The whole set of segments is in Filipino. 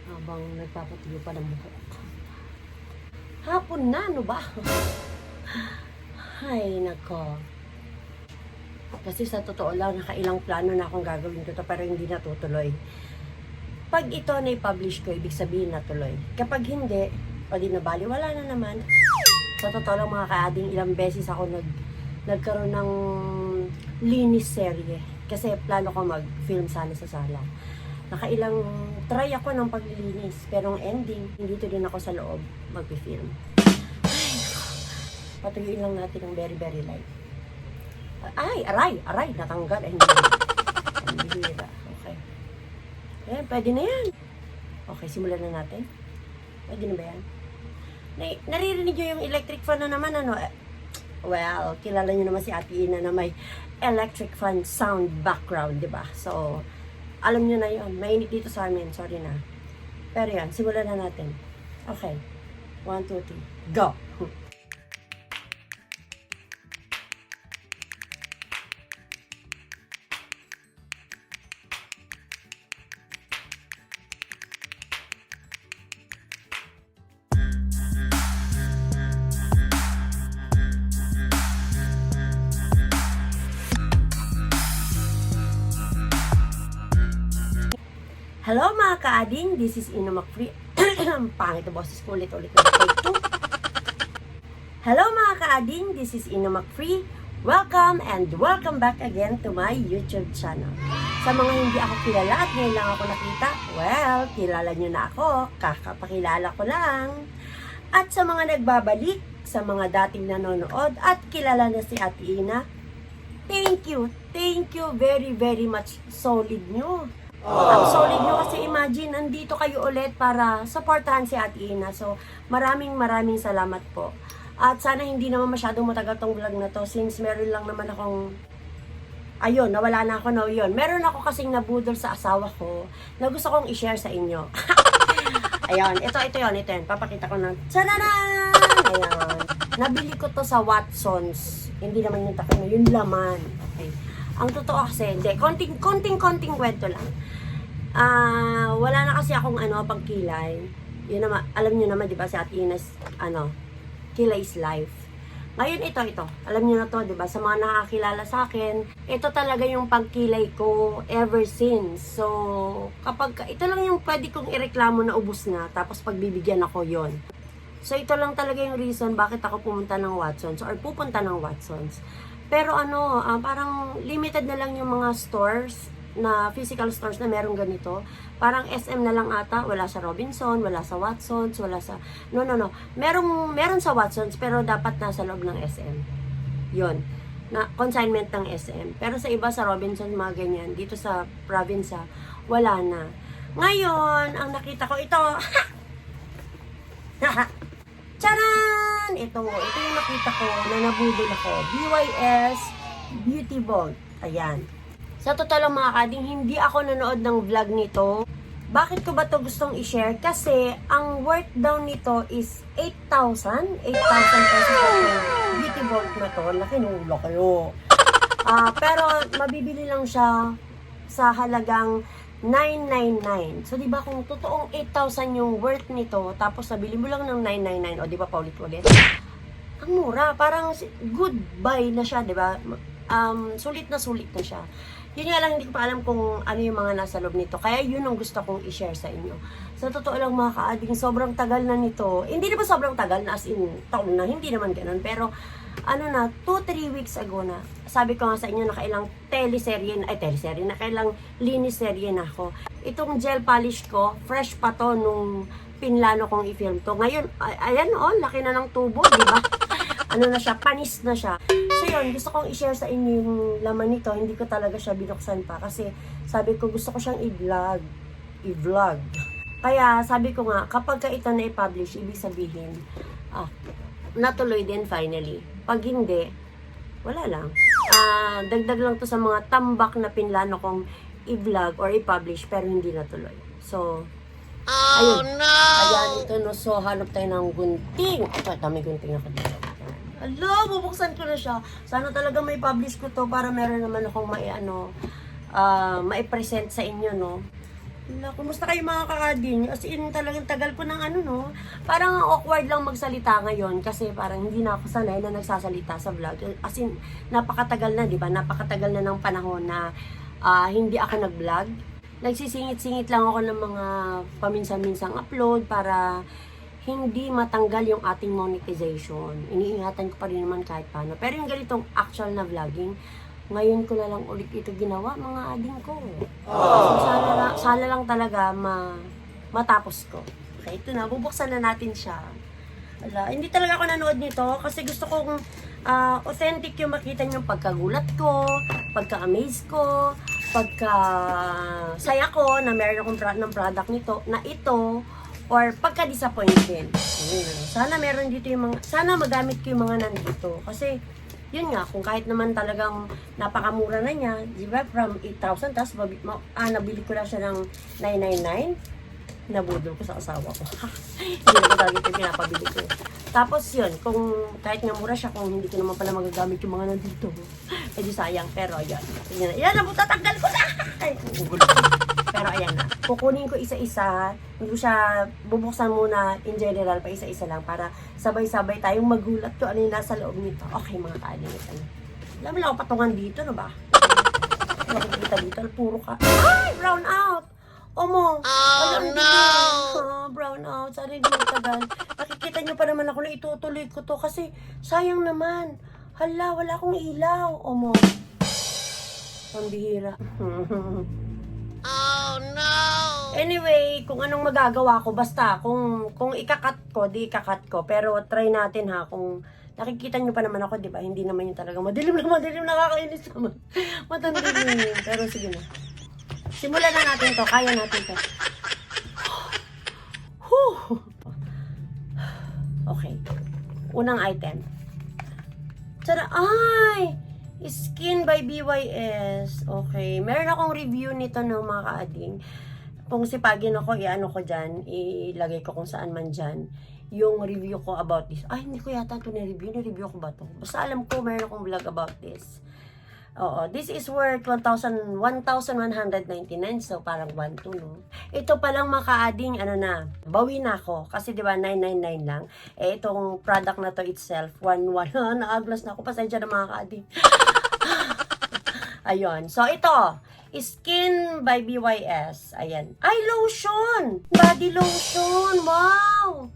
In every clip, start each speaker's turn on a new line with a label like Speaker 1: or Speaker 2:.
Speaker 1: habang nagpapatuyo pa ng buhok. Hapon na, ano ba? Ay, nako. Kasi sa totoo lang, nakailang plano na akong gagawin ko to pero hindi natutuloy. Pag ito na-publish ko, ibig sabihin natuloy. Kapag hindi, o di nabali, wala na naman. Sa totoo lang mga kaading, ilang beses ako nagkaroon ng linis serye. Kasi plano ko mag-film sana sa sala. Nakailang try ako ng paglilinis. Pero ang ending, dito din ako sa loob mag-film. Ay, patuyuin lang natin ang very, very light. Ay, aray, natanggal. Ay, hindi. Okay. Ayan, pwede na yan. Okay, simulan na natin. Pwede na ba yan? Naririnig nyo yung electric fan na naman, ano? Well, kilala nyo naman si Ate Ina na may electric fan sound background, di ba? So, alam nyo na yun. Mainit dito sa amin. Sorry na. Pero yan, simulan na natin. Okay. 1, 2, 3. Go! Hello mga kaading, this is Ina McFree. Pangit na boses ko ulit na take 2. Hello mga kaading, this is Ina McFree. Welcome and welcome back again to my YouTube channel. Sa mga hindi ako kilala at ngayon lang ako nakita, well, kilala nyo na ako, kakapakilala ko lang. At sa mga nagbabalik, sa mga dating nanonood at kilala na si Ate Ina, thank you very very much, solid nyo. Ang solid nyo kasi imagine, nandito kayo ulit para supportahan si Ate Ina. So, maraming salamat po. At sana hindi naman masyadong matagal tong vlog na to since meron lang naman akong, ayun, nawala na ako na yun. Meron ako kasing nabudol sa asawa ko na gusto kong i-share sa inyo. Ayun, ito yun. Papakita ko na, tararan! Ayun. Nabili ko to sa Watsons. Hindi naman yung takino, yung laman. Okay. Ang totoo kasi, hindi, konting kwento lang. Wala na kasi akong pagkilay. Yun naman, alam niyo naman, di ba, si Ate Ina's, kilay is life. Ngayon, ito. Alam niyo na to, di ba, sa mga nakakilala sa akin, ito talaga yung pagkilay ko ever since. So, ito lang yung pwede kong ireklamo na ubos na, tapos pagbibigyan ako yon. So, ito lang talaga yung reason bakit ako pumunta ng Watsons or pupunta ng Watsons. Pero parang limited na lang yung mga stores na physical stores na merong ganito. Parang SM na lang ata, wala sa Robinson, wala sa Watsons, wala sa no. Meron sa Watsons pero dapat nasa loob ng SM. 'Yon. Na consignment ng SM. Pero sa iba sa Robinson mga ganyan, dito sa province wala na. Ngayon, ang nakita ko ito. Charan! Ito yung nakita ko na nabudol ako. BYS Beauty Vault. Ayan. Sa totoo lang mga kading, hindi ako nanood ng vlog nito. Bakit ko ba to gustong i-share? Kasi ang worth daw nito is 8,000. 8,000 pesos yung Beauty Vault na to. Nakinula kayo. Pero mabibili lang siya sa halagang 999. So, di ba kung totoong 8,000 yung worth nito, tapos nabili mo lang ng 999, o di ba paulit-ulit? Ang mura. Parang good buy na siya, di ba? Sulit na siya. Yun nga lang, hindi ko pa alam kung ano yung mga nasa loob nito. Kaya yun ang gusto kong i-share sa inyo. Sa totoo lang mga kaading, sobrang tagal na nito. Hindi na ba sobrang tagal na as in taon na? Hindi naman ganun. Pero, 2-3 weeks ago na, sabi ko nga sa inyo, nakailang nakailang linis serye na ako. Itong gel polish ko, fresh pa to nung pinlano kong i-film to. Ngayon, ayan laki na ng tubo, di ba? Na siya, panis na siya. So yun, gusto kong i-share sa inyo yung laman nito. Hindi ko talaga siya binuksan pa kasi sabi ko gusto ko siyang i-vlog. Kaya sabi ko nga, kapag ito na i-publish, ibig sabihin, natuloy din finally. Pag hindi, wala lang. Dagdag lang to sa mga tambak na pinlano kong i-vlog or i-publish pero hindi natuloy. So, ayun. No! Ayan, ito no. So, hanap tayo ng gunting. Ito, may gunting ako dito. Hello, bubuksan ko na siya. Sana talaga may publish ko to para meron naman akong mai-present sa inyo, no? Wala, kumusta kayo mga ka-ading? As in, talagang tagal ko ng ano, no? Parang awkward lang magsalita ngayon kasi parang hindi na ako sanay na nagsasalita sa vlog. As in, napakatagal na, di ba? Napakatagal na ng panahon na hindi ako nag-vlog. Nagsisingit-singit lang ako ng mga paminsan-minsang upload para hindi matanggal yung ating monetization. Iniingatan ko pa rin naman kahit paano. Pero yung ganitong actual na vlogging, ngayon ko na lang ulit ito ginawa, mga ading ko. So, sana lang talaga matapos ko. Okay, ito na, bubuksan na natin siya. Wala, hindi talaga ako nanood nito kasi gusto kong authentic yung makita niyo pagkagulat ko, pagka-amaze ko, pagka-saya ko na meron akong ng product nito, na ito, or pagka-disappointed. Sana meron dito yung mga, sana magamit ko yung mga nandito. Kasi, yun nga, kung kahit naman talagang napakamura na niya, di ba, from 8,000, tapos nabili ko lang siya ng 999, nabudol ko sa asawa ko. Hindi ko talaga ito pinapabili ko. Tapos yun, kung kahit nga mura siya, kung hindi ko naman pala magagamit yung mga nandito, di sayang. Pero ayan, yan na, tatanggal ko na! Ay, gugulo. Pero ayan na, kukunin ko isa-isa, hindi ko siya bubuksan muna in general, pa isa-isa lang, para sabay-sabay tayong magulat ko ano yung nasa loob nito. Okay mga ka-ading, ito na. Alam mo lang ako patungan dito, no ba? Nakikita dito, puro ka. Ay, brown out! Omo! Oh no! Brown out. Sana hindi matagal. Nakikita nyo pa naman ako na itutuloy ko to kasi sayang naman. Hala, wala akong ilaw. Omo. Pambihira. Oh no! Anyway, kung anong magagawa ko, basta kung ikakat ko, di ikakat ko. Pero try natin ha, kung nakikita nyo pa naman ako, di ba? Hindi naman yung talaga madilim, nakakainis naman. Matanda yun. Pero sige na. Simulan na natin to. Kaya natin to. Okay. Unang item. Tara, ay! Skin by BYS. Okay. Meron akong review nito ng mga ka-ading. Kung sipagin ako, i-ano ko dyan, ilagay ko kung saan man dyan, yung review ko about this. Ay, hindi ko yata ito na-review. Na-review ko ba ito? Basta alam ko, meron akong vlog about this. Oo, this is worth 1,199, so parang 1,2, no? Ito palang maka-ading, ano na, bawi na ako, kasi diba 999 lang. Eh, itong product na to itself, 1,1, naaglas na ako, pasensya na mga ka-ading. Ayun, so ito, Skin by BYS, ayan. Ay, lotion! Body lotion, wow!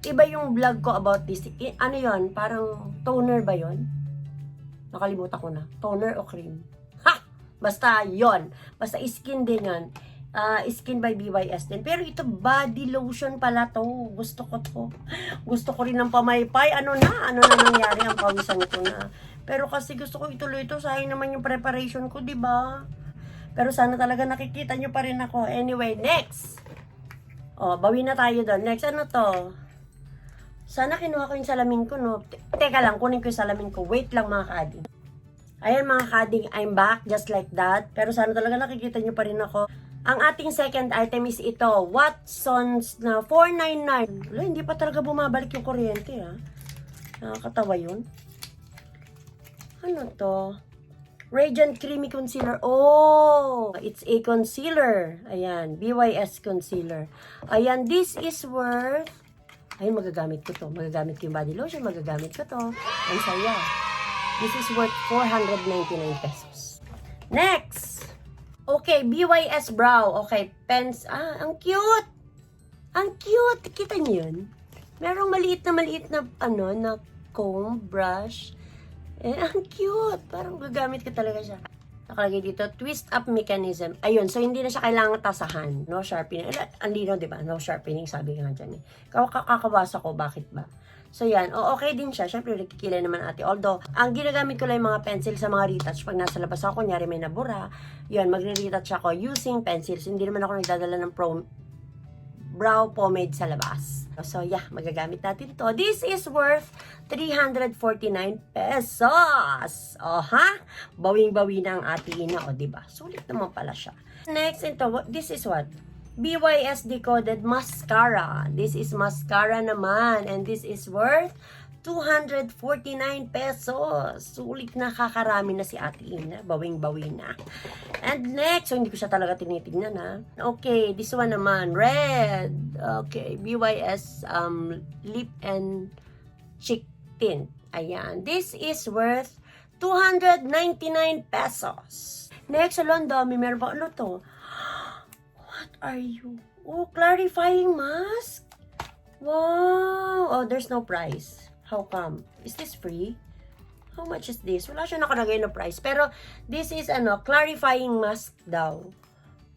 Speaker 1: Iba yung vlog ko about this, ano yon, parang toner ba yon? Nakalimutan ko na. Toner o cream? Ha! Basta yon. Basta skin din yon. Skin by BYS din. Pero ito body lotion pala to. Gusto ko to. Gusto ko rin ng pamaypay. Ano na nangyari? Ang pawisan ko na. Pero kasi gusto ko ituloy ito. Sayang naman yung preparation ko, di ba? Pero sana talaga nakikita nyo pa rin ako. Anyway, next. Oh, bawi na tayo doon. Next, ano to? Sana kinuha ko yung salamin ko, no? Teka lang, kunin ko yung salamin ko. Wait lang, mga ka-ading. Ayan, mga ka-ading, I'm back, just like that. Pero sana talaga nakikita nyo pa rin ako. Ang ating second item is ito, Watsons na 499. Wala, hindi pa talaga bumabalik yung kuryente, ha? Nakakatawa yun. Ano to? Radiant Creamy Concealer. Oh! It's a concealer. Ayan, BYS Concealer. Ayan, this is worth... Ay, magagamit ko to. Magagamit ko yung body lotion. Magagamit ko to. Ang saya. This is worth 499 pesos. Next! Okay, BYS Brow. Okay, pens. Ang cute! Ang cute! Kita niyo yun? Merong maliit na, ano, na comb, brush. Ang cute! Parang gagamit ko talaga siya. Nakalagay dito, twist up mechanism. Ayun, so hindi na siya kailangan tasahan. No sharpening. Ang lino, diba? No sharpening, sabi nga dyan eh. Kakabasa ko, bakit ba? So yan, okay din siya. Siyempre, nakikilay naman ate. Although, ang ginagamit ko lang yung mga pencil sa mga retouch. Pag nasa labas ako, kunyari may nabura, yun, magre-retouch ako using pencils. Hindi naman ako nagdadala ng brow pomade sa labas. So yeah, magagamit natin to. This is worth 349 pesos. O ha? Bawing-bawi na ang ating ina. O diba? Sulit naman pala siya. Next, this is what? BYS Decoded Mascara. This is mascara naman. And this is worth 249 pesos. Sulit na, kakarami na si Ate Ina. Bawing-bawi na. And next, so hindi ko siya talaga tinitignan ha. Okay, this one naman, red. Okay, BYS lip and cheek tint. Ayan, this is worth 299 pesos. Next, alon dami, meron pa ano to? What are you? Oh, clarifying mask? Wow! Oh, there's no price. How come? Is this free? How much is this? Wala siya nakalagay na price. Pero, this is clarifying mask daw.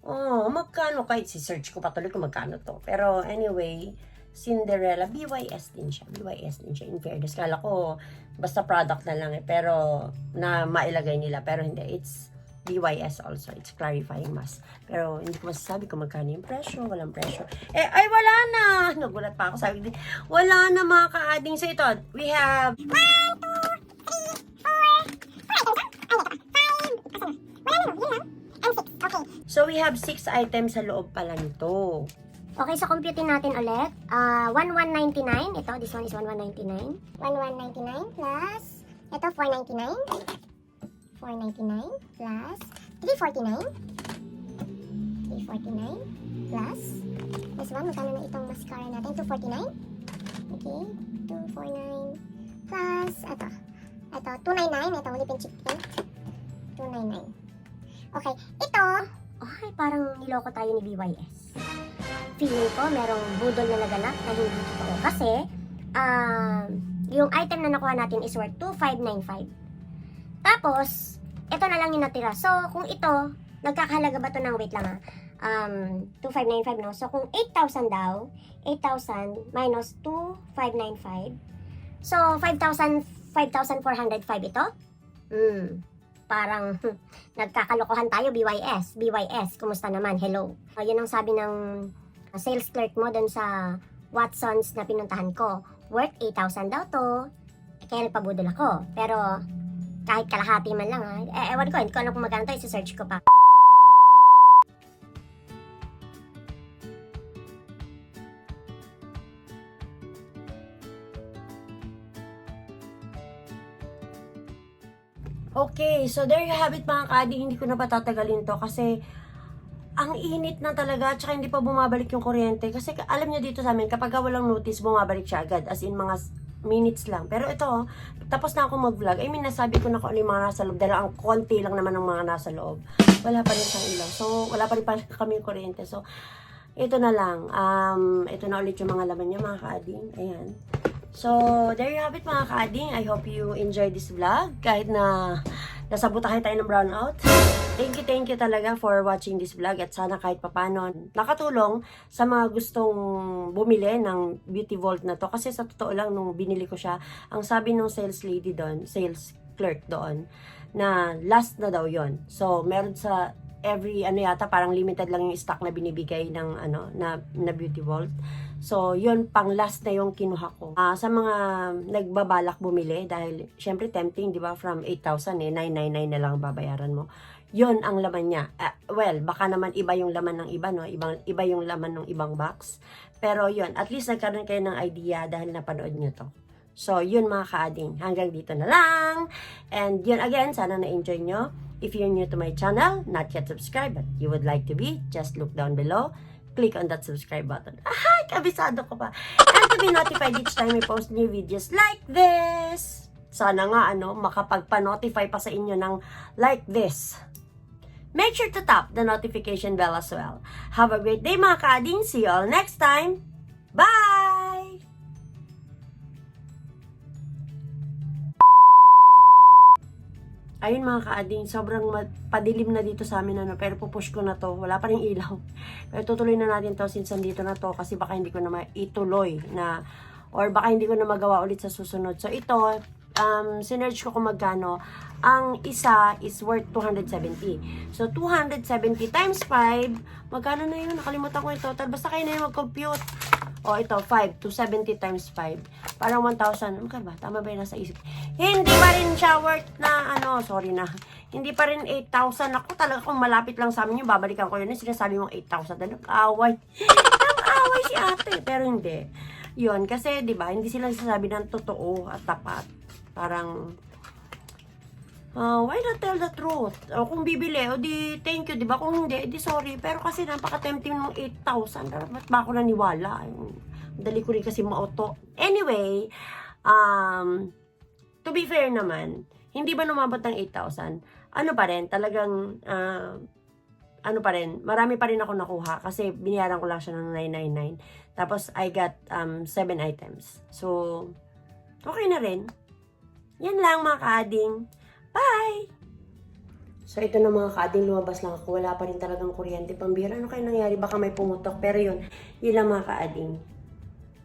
Speaker 1: Oh, magkano? Kahit si-search ko patuloy kung magkano to. Pero, anyway, Cinderella, BYS din siya. BYS din siya. In fairness, kala ko, basta product na lang eh. Pero, na mailagay nila. Pero hindi, it's BYS also. It's clarifying mask. Pero, hindi ko masasabi kung magkano yung presyo. Walang presyo. Eh, ay, wala na! Nagulat pa ako. Sabi ko, wala na mga ka-adding. So, ito, we have 1, 2, 3, 4, 5, 6, 7, 8, 9, and 6. Okay. So, we have 6 items sa loob pala nito.
Speaker 2: Okay, so computing natin ulit. 1199. Ito, this one is 1199. 1199 plus, ito 499. 499 plus 349. 349 plus, this one, magkano na itong mascara natin? 249. Okay, 249 plus, ito 299. Ito, lip and cheek tint. 299. Okay, ito, ay, parang niloko tayo ni BYS. Feeling ko merong budol na naganap na hindi totoo. Kasi, yung item na nakuha natin is worth 2,595. Tapos, ito na lang yung natira. So, kung ito, nagkakahalaga ba ito ng, wait lang 2,595 no? So, kung 8,000 daw, 8,000 minus 2,595. So, 5,405 ito? Parang nagkakalokohan tayo, BYS. BYS, kumusta naman? Hello. Yun ang sabi ng sales clerk mo dun sa Watson's na pinuntahan ko. Worth 8,000 daw to. Kaya nagpabudol ako. Pero, kahit kalahati man lang ewan ko, hindi ko alam kung magkano to, isi-search ko pa.
Speaker 1: Okay, so there you have it mga ka-adding. Hindi ko na patatagalin to kasi ang init na talaga, tsaka hindi pa bumabalik yung kuryente. Kasi alam niyo dito sa amin, kapag walang notice, bumabalik siya agad. As in mga minutes lang. Pero ito, tapos na ako mag-vlog. I mean, nasabi ko na kung ano yung mga nasa loob. Dahil ang konti lang naman ng mga nasa loob. Wala pa rin siyang ilaw. So, wala pa rin kami yung kuryente. So, ito na lang. Ito na ulit yung mga laman niya, mga ka-adding. Ayan. So, there you have it mga ka-adding. I hope you enjoyed this vlog. Kahit na nasabotahin tayo ng brownout. Thank you talaga for watching this vlog. At sana kahit papano nakatulong sa mga gustong bumili ng Beauty Vault na to. Kasi sa totoo lang, nung binili ko siya, ang sabi ng sales lady doon, sales clerk doon, na last na daw yon. So, meron sa every, yata, parang limited lang yung stock na binibigay ng, na Beauty Vault. So, yun, pang last na yung kinuha ko. Sa mga nagbabalak bumili, dahil, syempre, tempting, di ba, from 8,000 999 na lang babayaran mo. Yun ang laman niya. Well, baka naman iba yung laman ng iba, no? Iba yung laman ng ibang box. Pero yun, at least nagkaroon kayo ng idea dahil napanood nyo to. So, yun mga ka-adding. Hanggang dito na lang. And yun again, sana na-enjoy nyo. If you're new to my channel, not yet subscribed, but you would like to be, just look down below. Click on that subscribe button. Ay, kabisado ko pa. And to be notified each time I post new videos like this. Sana nga, makapagpa-notify pa sa inyo ng like this. Make sure to tap the notification bell as well. Have a great day mga ka-adding. See you all next time. Bye! Ayun mga ka-adding, sobrang padilim na dito sa amin, pero pupush ko na to. Wala pa rin ilaw. Pero tutuloy na natin to since nandito na to kasi baka hindi ko na maituloy na, or baka hindi ko na magawa ulit sa susunod. So ito, sinerge ko kung magkano. Ang isa is worth 270. So 270 times 5, magkano na yun? Nakalimutan ko yung total. Basta kayo na yung mag-compute. O ito, 5, 270 times 5. Parang 1,000. Magkano ba? Tama ba yun nasa isip? Hindi pa rin siya worth na, sorry na. Hindi pa rin 8,000. Ako talaga kung malapit lang sa amin yung babalikan ko yun. Sinasabi mong 8,000. Nag-away. Nag-away si ate. Pero hindi. Yun, kasi 'di ba, hindi sila nagsasabi ng totoo at tapat. Parang why not tell the truth? O kung bibili, o di thank you, 'di ba? Kung hindi, di sorry. Pero kasi napaka-tempting ng 8,000. Ba't ba ako naniwala? Dali ko rin kasi mauto. Anyway, to be fair naman, hindi ba lumabot ng 8,000? Ano pa rin, talagang ano pa rin, marami pa rin ako nakuha kasi binayaran ko lang siya ng 999. Tapos, I got 7 items. So, okay na rin. Yan lang mga kaading. Bye! So, ito na mga kaading, lumabas lang ako. Wala pa rin talagang kuryente. Pambira, ano kayo nangyari? Baka may pumutok. Pero yun lang mga kaading.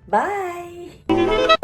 Speaker 1: Bye!